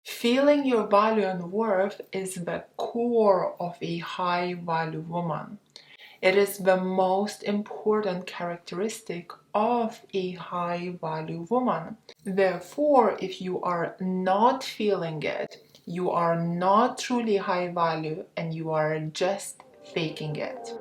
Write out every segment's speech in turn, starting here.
Feeling your value and worth is the core of a high value woman. It is the most important characteristic of a high value woman. Therefore, if you are not feeling it, you are not truly high value and you are just faking it.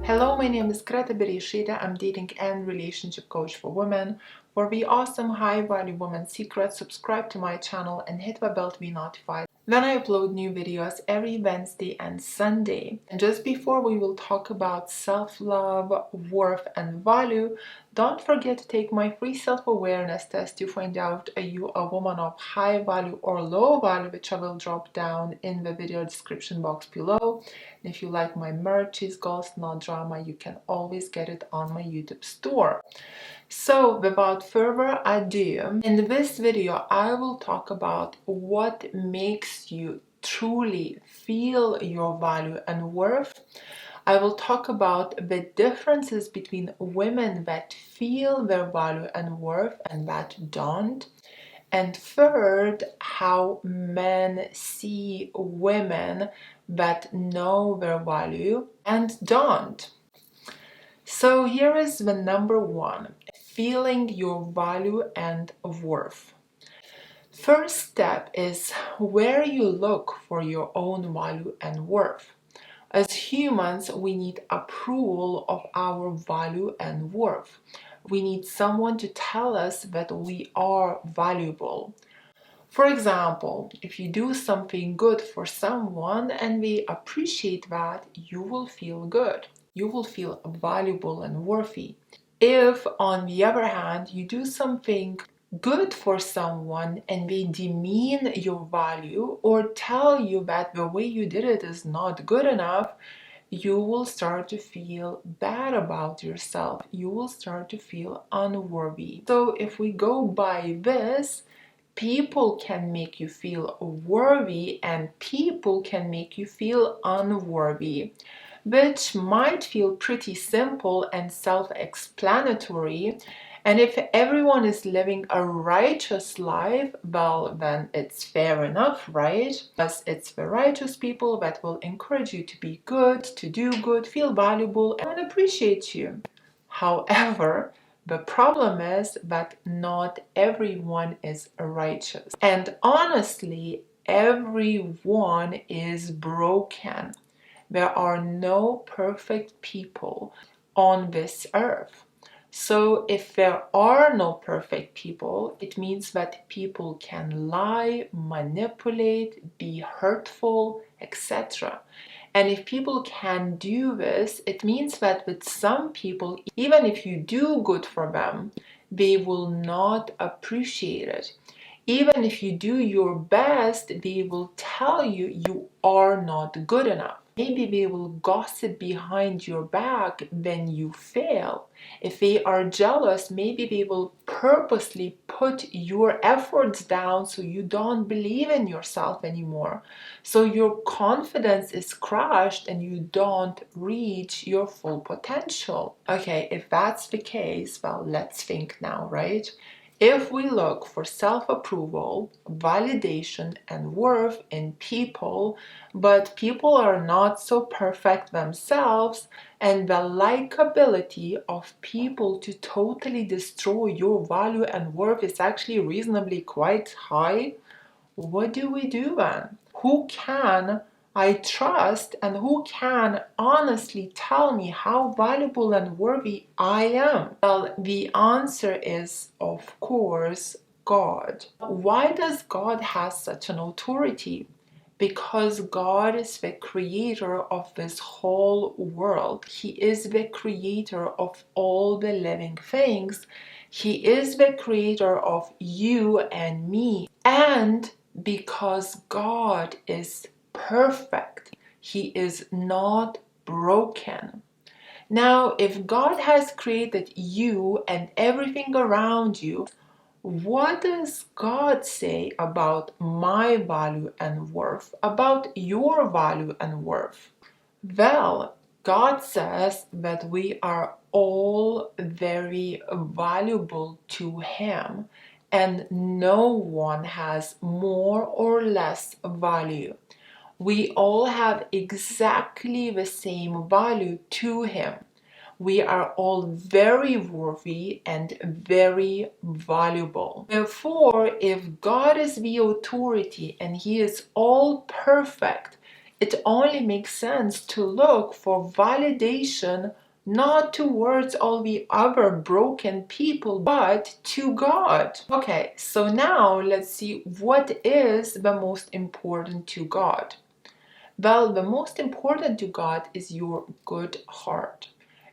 Hello, my name is Greta Bereisaite. I'm dating and relationship coach for women. For the awesome high value woman secrets, subscribe to my channel and hit the bell to be notified when I upload new videos every Wednesday and Sunday. And just before we will talk about self-love, worth and value, don't forget to take my free self-awareness test to find out are you a woman of high value or low value, which I will drop down in the video description box below. And if you like my merch, cheese ghost, not drama, you can always get it on my YouTube store. So without further ado, in this video I will talk about what makes you truly feel your value and worth. I will talk about the differences between women that feel their value and worth and that don't. And third, how men see women that know their value and don't. So here is the number one, feeling your value and worth. First step is where you look for your own value and worth. As humans, we need approval of our value and worth. We need someone to tell us that we are valuable. For example, if you do something good for someone and they appreciate that, you will feel good. You will feel valuable and worthy. If, on the other hand, you do something good for someone and they demean your value or tell you that the way you did it is not good enough, you will start to feel bad about yourself. You will start to feel unworthy. So if we go by this, people can make you feel worthy and people can make you feel unworthy, which might feel pretty simple and self-explanatory. And if everyone is living a righteous life, well, then it's fair enough, right? Because it's the righteous people that will encourage you to be good, to do good, feel valuable, and appreciate you. However, the problem is that not everyone is righteous. And honestly, everyone is broken. There are no perfect people on this earth. So if there are no perfect people, it means that people can lie, manipulate, be hurtful, etc. And if people can do this, it means that with some people, even if you do good for them, they will not appreciate it. Even if you do your best, they will tell you you are not good enough. Maybe they will gossip behind your back when you fail. If they are jealous, maybe they will purposely put your efforts down so you don't believe in yourself anymore. So your confidence is crushed and you don't reach your full potential. Okay, if that's the case, well, let's think now, right? If we look for self-approval, validation, and worth in people, but people are not so perfect themselves, and the likability of people to totally destroy your value and worth is actually reasonably quite high, what do we do then? Who can I trust and who can honestly tell me how valuable and worthy I am? Well, the answer is, of course, God. Why does God have such an authority? Because God is the creator of this whole world. He is the creator of all the living things. He is the creator of you and me. And because God is perfect, He is not broken. Now, if God has created you and everything around you, what does God say about my value and worth, about your value and worth? Well, God says that we are all very valuable to Him, and no one has more or less value. We all have exactly the same value to Him. We are all very worthy and very valuable. Therefore, if God is the authority and He is all perfect, it only makes sense to look for validation not towards all the other broken people, but to God. Okay, so now let's see what is the most important to God. Well, the most important to God is your good heart.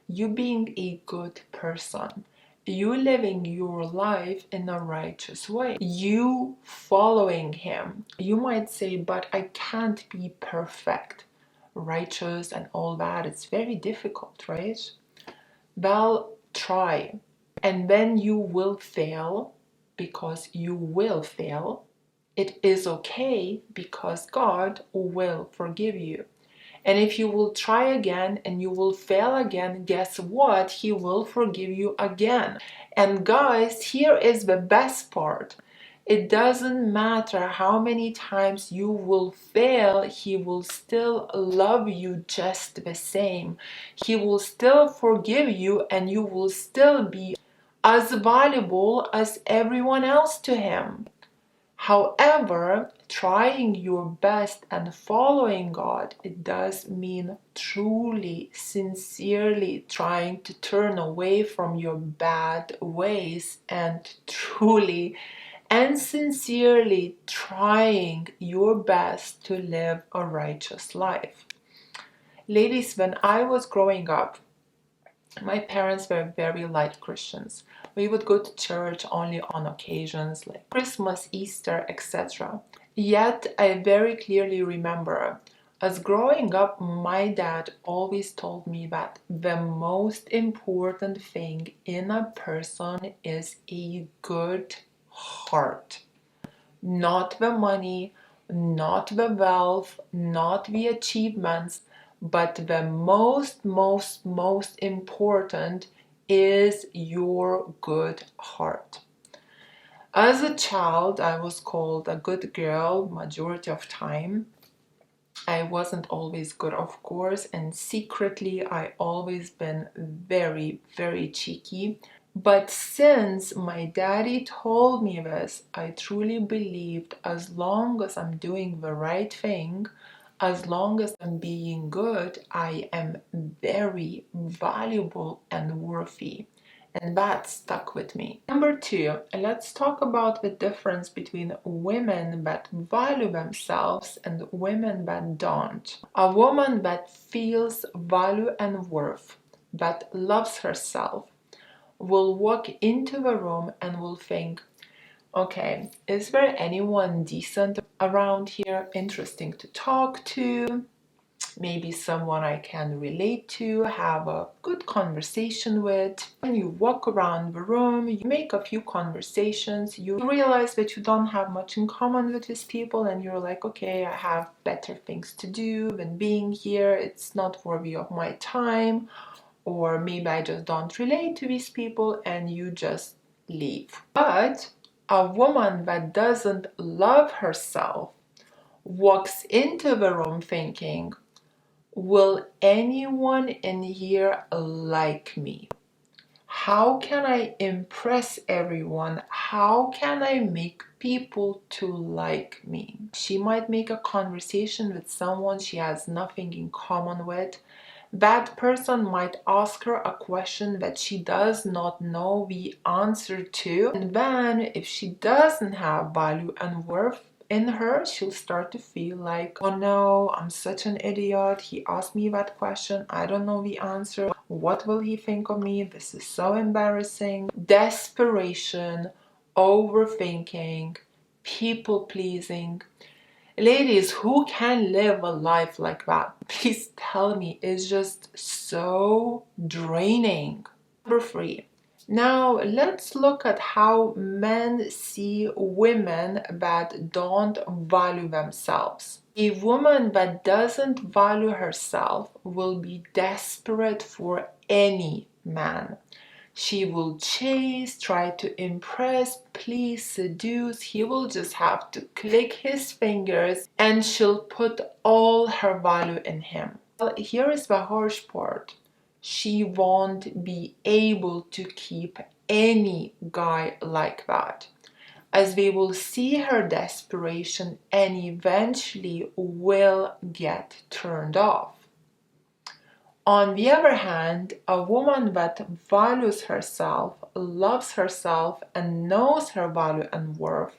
You being a good person. You living your life in a righteous way. You following Him. You might say, but I can't be perfect, righteous, and all that. It's very difficult, right? Well, try. And then you will fail, because you will fail. It is okay, because God will forgive you. And if you will try again and you will fail again, guess what? He will forgive you again. And guys, here is the best part. It doesn't matter how many times you will fail, He will still love you just the same. He will still forgive you, and you will still be as valuable as everyone else to Him. However, trying your best and following God, it does mean truly, sincerely trying to turn away from your bad ways, and truly and sincerely trying your best to live a righteous life. Ladies, when I was growing up, my parents were very light Christians. We would go to church only on occasions like Christmas, Easter, etc. Yet I very clearly remember, as growing up, my dad always told me that the most important thing in a person is a good heart. Not the money, not the wealth, not the achievements, but the most important is your good heart. As a child, I was called a good girl majority of time. I wasn't always good, of course, and secretly I always been very cheeky. But since my daddy told me this, I truly believed as long as I'm doing the right thing, as long as I'm being good, I am very valuable and worthy. And that stuck with me. Number two, let's talk about the difference between women that value themselves and women that don't. A woman that feels value and worth, that loves herself, will walk into the room and will think, okay, is there anyone decent around here, interesting to talk to? Maybe someone I can relate to, have a good conversation with. When you walk around the room, you make a few conversations, you realize that you don't have much in common with these people, and you're like, okay, I have better things to do than being here, it's not worthy of my time, or maybe I just don't relate to these people, and you just leave. But a woman that doesn't love herself walks into the room thinking, will anyone in here like me? How can I impress everyone? How can I make people to like me? She might make a conversation with someone she has nothing in common with. That person might ask her a question that she does not know the answer to. And then if she doesn't have value and worth in her, she'll start to feel like, oh no, I'm such an idiot. He asked me that question. I don't know the answer. What will he think of me? This is so embarrassing. Desperation, overthinking, people pleasing. Ladies, who can live a life like that? Please tell me. It's just so draining. Number three. Now let's look at how men see women that don't value themselves. A woman that doesn't value herself will be desperate for any man. She will chase, try to impress, please, seduce. He will just have to click his fingers and she'll put all her value in him. Well, here is the harsh part. She won't be able to keep any guy like that, as they will see her desperation and eventually will get turned off. On the other hand, a woman that values herself, loves herself, and knows her value and worth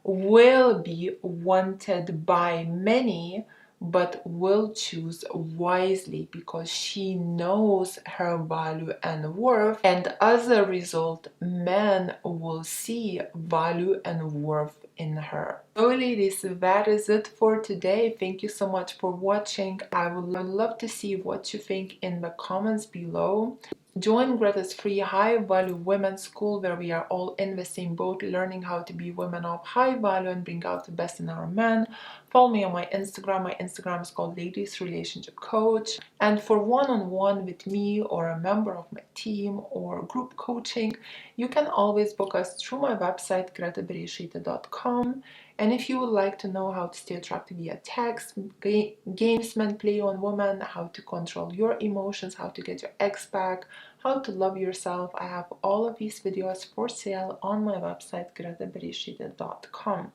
will be wanted by many, but will choose wisely because she knows her value and worth, and as a result, men will see value and worth in her. So ladies, that is it for today. Thank you so much for watching. I would love to see what you think in the comments below. Join Greta's free high value women's school, where we are all in the same boat, learning how to be women of high value and bring out the best in our men. Follow me on my Instagram. My Instagram is called Ladies Relationship Coach. And for one-on-one with me or a member of my team or group coaching, you can always book us through my website, gretabereisaite.com. And if you would like to know how to stay attractive via text, games men play on women, how to control your emotions, how to get your ex back, how to love yourself, I have all of these videos for sale on my website, gretabereisaite.com.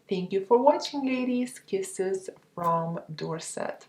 Thank you for watching, ladies. Kisses from Dorset.